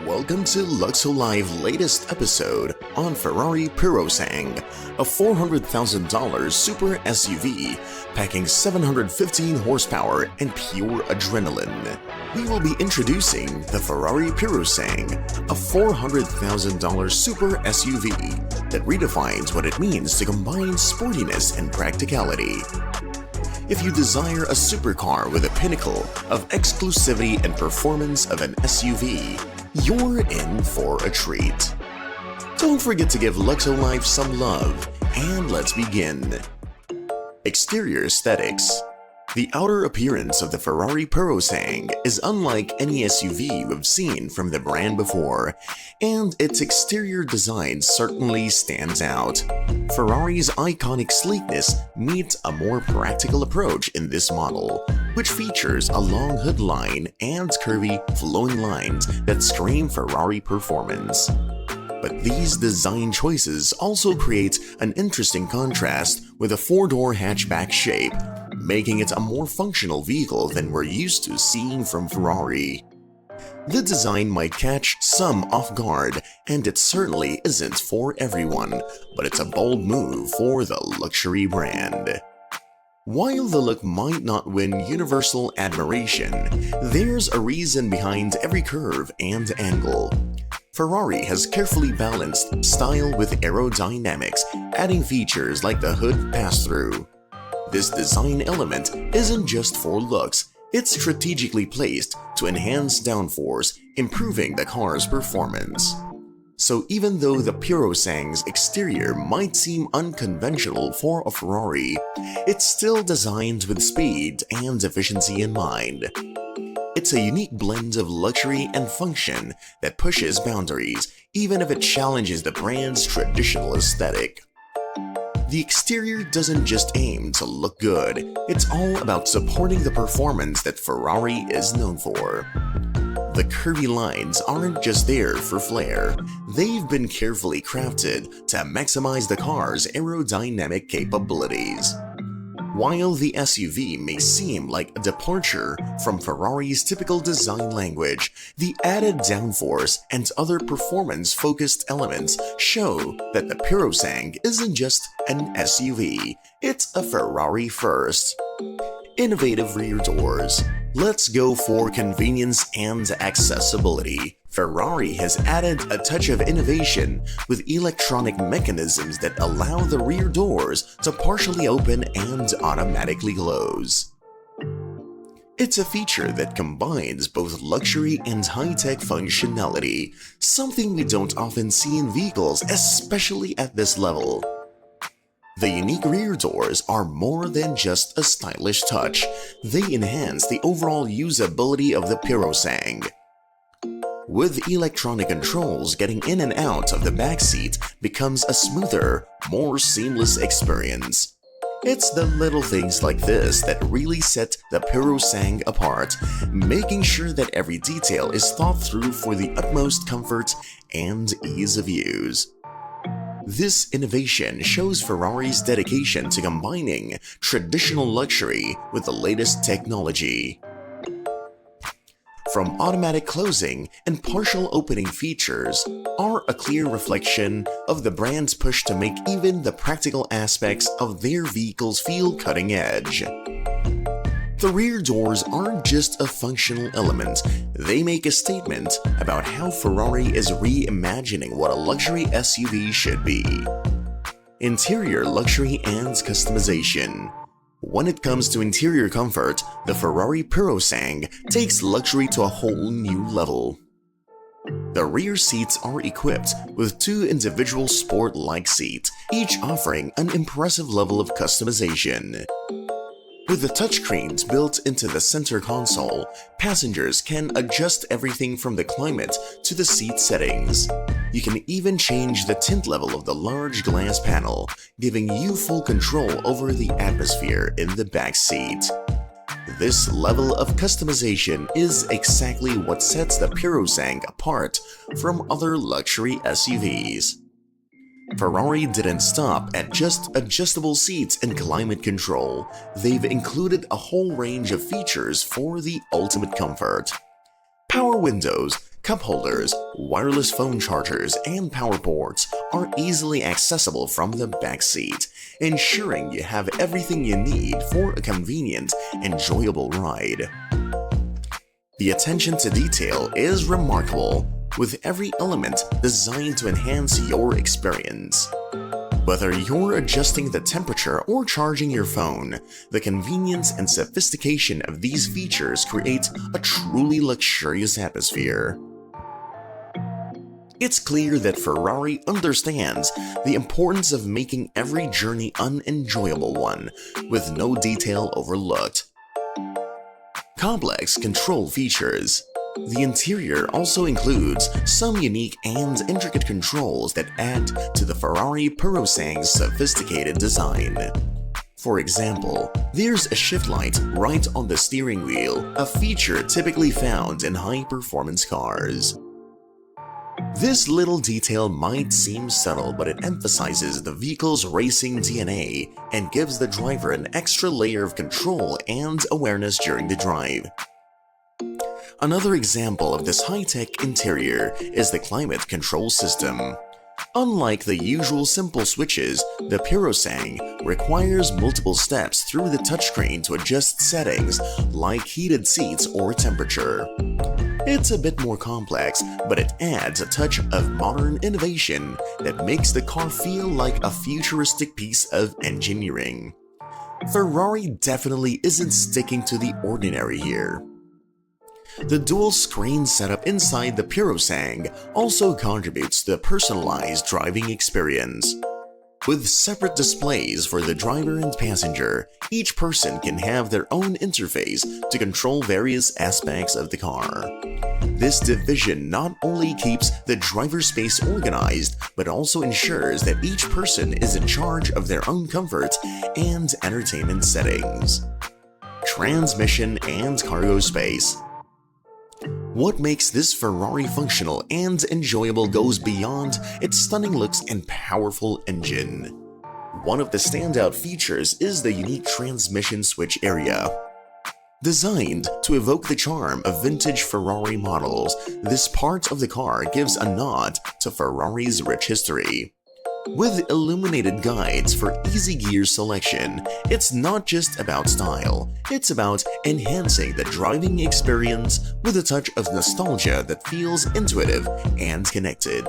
Welcome to Luxo-Life latest episode on Ferrari Purosangue, a $400,000 super SUV packing 715 horsepower and pure adrenaline. We will be introducing the Ferrari Purosangue, a $400,000 super SUV that redefines what it means to combine sportiness and practicality. If you desire a supercar with a pinnacle of exclusivity and performance of an SUV, you're in for a treat. Don't forget to give Luxo-Life some love, and let's begin. Exterior aesthetics. The outer appearance of the Ferrari Purosangue is unlike any SUV we've seen from the brand before, and its exterior design certainly stands out. Ferrari's iconic sleekness meets a more practical approach in this model, which features a long hood line and curvy, flowing lines that scream Ferrari performance. But these design choices also create an interesting contrast with a four-door hatchback shape, making it a more functional vehicle than we're used to seeing from Ferrari. The design might catch some off guard, and it certainly isn't for everyone, but it's a bold move for the luxury brand. While the look might not win universal admiration, there's a reason behind every curve and angle. Ferrari has carefully balanced style with aerodynamics, adding features like the hood pass-through. This design element isn't just for looks, it's strategically placed to enhance downforce, improving the car's performance. So even though the Purosangue's exterior might seem unconventional for a Ferrari, it's still designed with speed and efficiency in mind. It's a unique blend of luxury and function that pushes boundaries, even if it challenges the brand's traditional aesthetic. The exterior doesn't just aim to look good, it's all about supporting the performance that Ferrari is known for. The curvy lines aren't just there for flair, they've been carefully crafted to maximize the car's aerodynamic capabilities. While the SUV may seem like a departure from Ferrari's typical design language, the added downforce and other performance-focused elements show that the Purosangue isn't just an SUV, it's a Ferrari first. Innovative rear doors. Let's go for convenience and accessibility. Ferrari has added a touch of innovation with electronic mechanisms that allow the rear doors to partially open and automatically close. It's a feature that combines both luxury and high-tech functionality, something we don't often see in vehicles, especially at this level. The unique rear doors are more than just a stylish touch, they enhance the overall usability of the Purosangue. With electronic controls, getting in and out of the backseat becomes a smoother, more seamless experience. It's the little things like this that really set the Purosangue apart, making sure that every detail is thought through for the utmost comfort and ease of use. This innovation shows Ferrari's dedication to combining traditional luxury with the latest technology. From automatic closing and partial opening features are a clear reflection of the brand's push to make even the practical aspects of their vehicles feel cutting edge. The rear doors aren't just a functional element, they make a statement about how Ferrari is reimagining what a luxury SUV should be. Interior luxury and customization. When it comes to interior comfort, the Ferrari Purosangue takes luxury to a whole new level. The rear seats are equipped with two individual sport-like seats, each offering an impressive level of customization. With the touchscreens built into the center console, passengers can adjust everything from the climate to the seat settings. You can even change the tint level of the large glass panel, giving you full control over the atmosphere in the back seat. This level of customization is exactly what sets the Purosangue apart from other luxury SUVs. Ferrari didn't stop at just adjustable seats and climate control, they've included a whole range of features for the ultimate comfort. Power windows, Cup holders, wireless phone chargers, and power ports are easily accessible from the back seat, ensuring you have everything you need for a convenient, enjoyable ride. The attention to detail is remarkable, with every element designed to enhance your experience. Whether you're adjusting the temperature or charging your phone, the convenience and sophistication of these features create a truly luxurious atmosphere. It's clear that Ferrari understands the importance of making every journey an enjoyable one, with no detail overlooked. Complex control features. The interior also includes some unique and intricate controls that add to the Ferrari Purosangue's sophisticated design. For example, there's a shift light right on the steering wheel, a feature typically found in high-performance cars. This little detail might seem subtle, but it emphasizes the vehicle's racing DNA and gives the driver an extra layer of control and awareness during the drive. Another example of this high-tech interior is the climate control system. Unlike the usual simple switches, the Purosangue requires multiple steps through the touchscreen to adjust settings like heated seats or temperature. It's a bit more complex, but it adds a touch of modern innovation that makes the car feel like a futuristic piece of engineering. Ferrari definitely isn't sticking to the ordinary here. The dual-screen setup inside the Purosangue also contributes to the personalized driving experience. With separate displays for the driver and passenger, each person can have their own interface to control various aspects of the car. This division not only keeps the driver space organized, but also ensures that each person is in charge of their own comfort and entertainment settings. Transmission and cargo space. What makes this Ferrari functional and enjoyable goes beyond its stunning looks and powerful engine. One of the standout features is the unique transmission switch area. Designed to evoke the charm of vintage Ferrari models, this part of the car gives a nod to Ferrari's rich history. With illuminated guides for easy gear selection, it's not just about style, it's about enhancing the driving experience with a touch of nostalgia that feels intuitive and connected.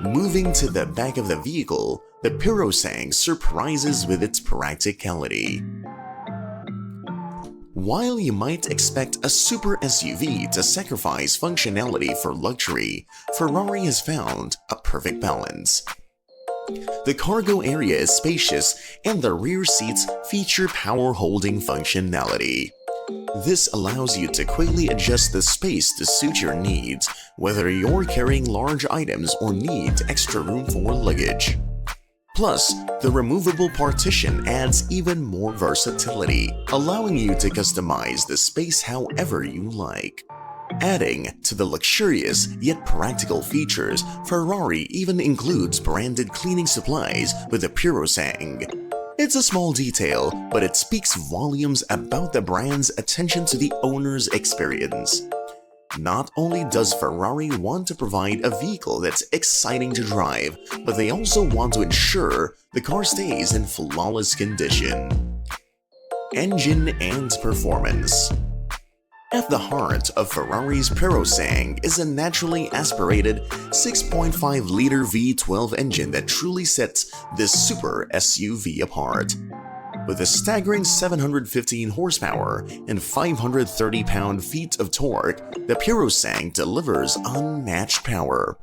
Moving to the back of the vehicle, the Purosangue surprises with its practicality. While you might expect a super SUV to sacrifice functionality for luxury, Ferrari has found a perfect balance. The cargo area is spacious and the rear seats feature power-holding functionality. This allows you to quickly adjust the space to suit your needs, whether you're carrying large items or need extra room for luggage. Plus, the removable partition adds even more versatility, allowing you to customize the space however you like. Adding to the luxurious yet practical features, Ferrari even includes branded cleaning supplies with the Purosangue. It's a small detail, but it speaks volumes about the brand's attention to the owner's experience. Not only does Ferrari want to provide a vehicle that's exciting to drive, but they also want to ensure the car stays in flawless condition. Engine and performance. At the heart of Ferrari's Purosangue is a naturally aspirated 6.5-liter V12 engine that truly sets this super SUV apart. With a staggering 715 horsepower and 530 pound-feet of torque, the Purosangue delivers unmatched power.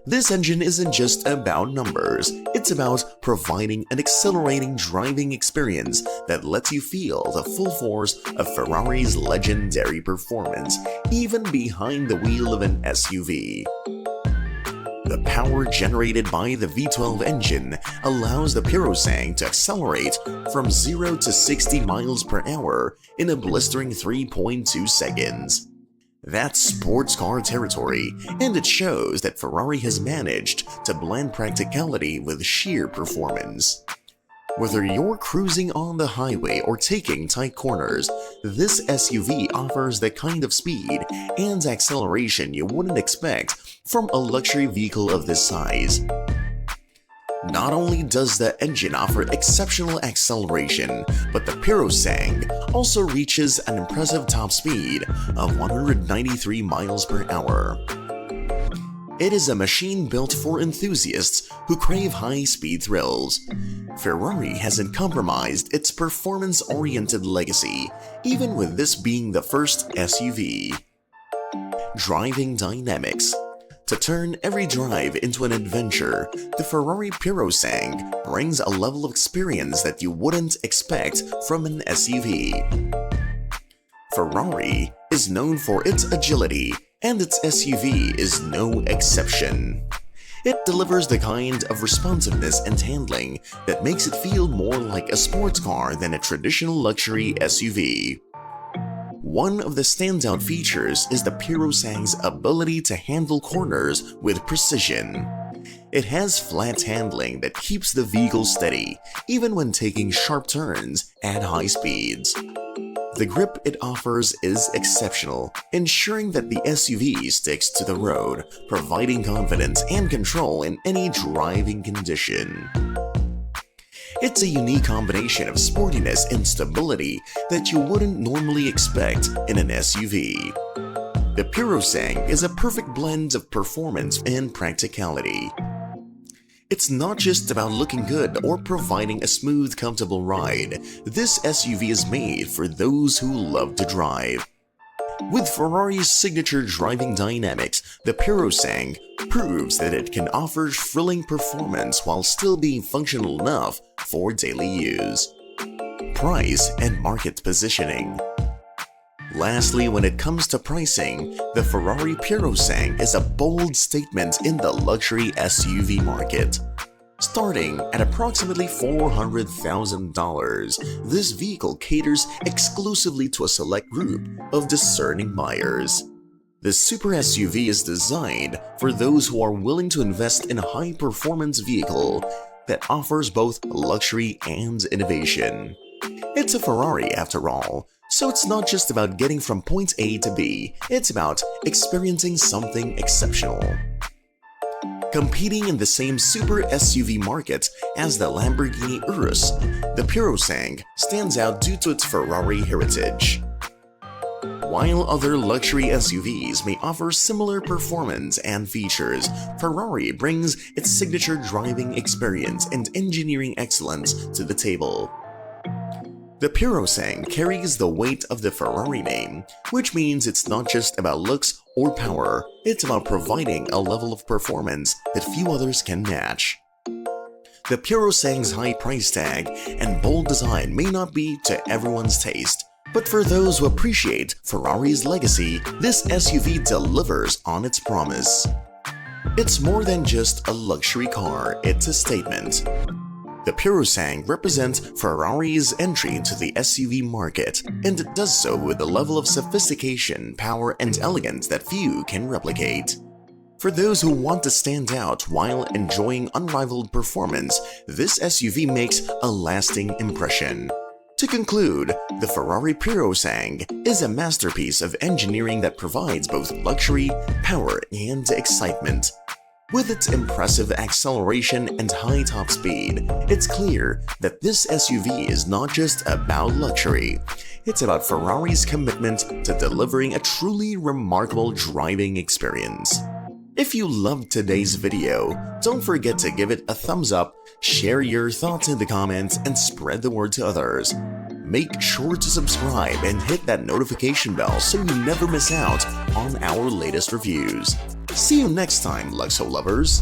This engine isn't just about numbers, it's about providing an exhilarating driving experience that lets you feel the full force of Ferrari's legendary performance, even behind the wheel of an SUV. The power generated by the V12 engine allows the Purosangue to accelerate from 0 to 60 miles per hour in a blistering 3.2 seconds. That's sports car territory, and it shows that Ferrari has managed to blend practicality with sheer performance. Whether you're cruising on the highway or taking tight corners, this SUV offers the kind of speed and acceleration you wouldn't expect from a luxury vehicle of this size. Not only does the engine offer exceptional acceleration, but the Purosangue also reaches an impressive top speed of 193 miles per hour. It is a machine built for enthusiasts who crave high-speed thrills. Ferrari hasn't compromised its performance-oriented legacy, even with this being the first SUV. Driving dynamics. To turn every drive into an adventure, the Ferrari Purosangue brings a level of experience that you wouldn't expect from an SUV. Ferrari is known for its agility, and its SUV is no exception. It delivers the kind of responsiveness and handling that makes it feel more like a sports car than a traditional luxury SUV. One of the standout features is the Purosangue's ability to handle corners with precision. It has flat handling that keeps the vehicle steady, even when taking sharp turns at high speeds. The grip it offers is exceptional, ensuring that the SUV sticks to the road, providing confidence and control in any driving condition. It's a unique combination of sportiness and stability that you wouldn't normally expect in an SUV. The Purosangue is a perfect blend of performance and practicality. It's not just about looking good or providing a smooth, comfortable ride. This SUV is made for those who love to drive. With Ferrari's signature driving dynamics, the Purosangue proves that it can offer thrilling performance while still being functional enough for daily use. Price and market positioning. Lastly, when it comes to pricing, the Ferrari Purosangue is a bold statement in the luxury SUV market. Starting at approximately $400,000, this vehicle caters exclusively to a select group of discerning buyers. The super SUV is designed for those who are willing to invest in a high-performance vehicle that offers both luxury and innovation. It's a Ferrari after all, so it's not just about getting from point A to B, it's about experiencing something exceptional. Competing in the same super SUV market as the Lamborghini Urus, the Purosangue stands out due to its Ferrari heritage. While other luxury SUVs may offer similar performance and features, Ferrari brings its signature driving experience and engineering excellence to the table. The Purosangue carries the weight of the Ferrari name, which means it's not just about looks or power, it's about providing a level of performance that few others can match. The Purosangue's high price tag and bold design may not be to everyone's taste, but for those who appreciate Ferrari's legacy, this SUV delivers on its promise. It's more than just a luxury car, it's a statement. The Purosangue represents Ferrari's entry into the SUV market, and it does so with a level of sophistication, power, and elegance that few can replicate. For those who want to stand out while enjoying unrivaled performance, this SUV makes a lasting impression. To conclude, the Ferrari Purosangue is a masterpiece of engineering that provides both luxury, power, and excitement. With its impressive acceleration and high top speed, it's clear that this SUV is not just about luxury. It's about Ferrari's commitment to delivering a truly remarkable driving experience. If you loved today's video, don't forget to give it a thumbs up, share your thoughts in the comments, and spread the word to others. Make sure to subscribe and hit that notification bell so you never miss out on our latest reviews. See you next time, Luxo lovers!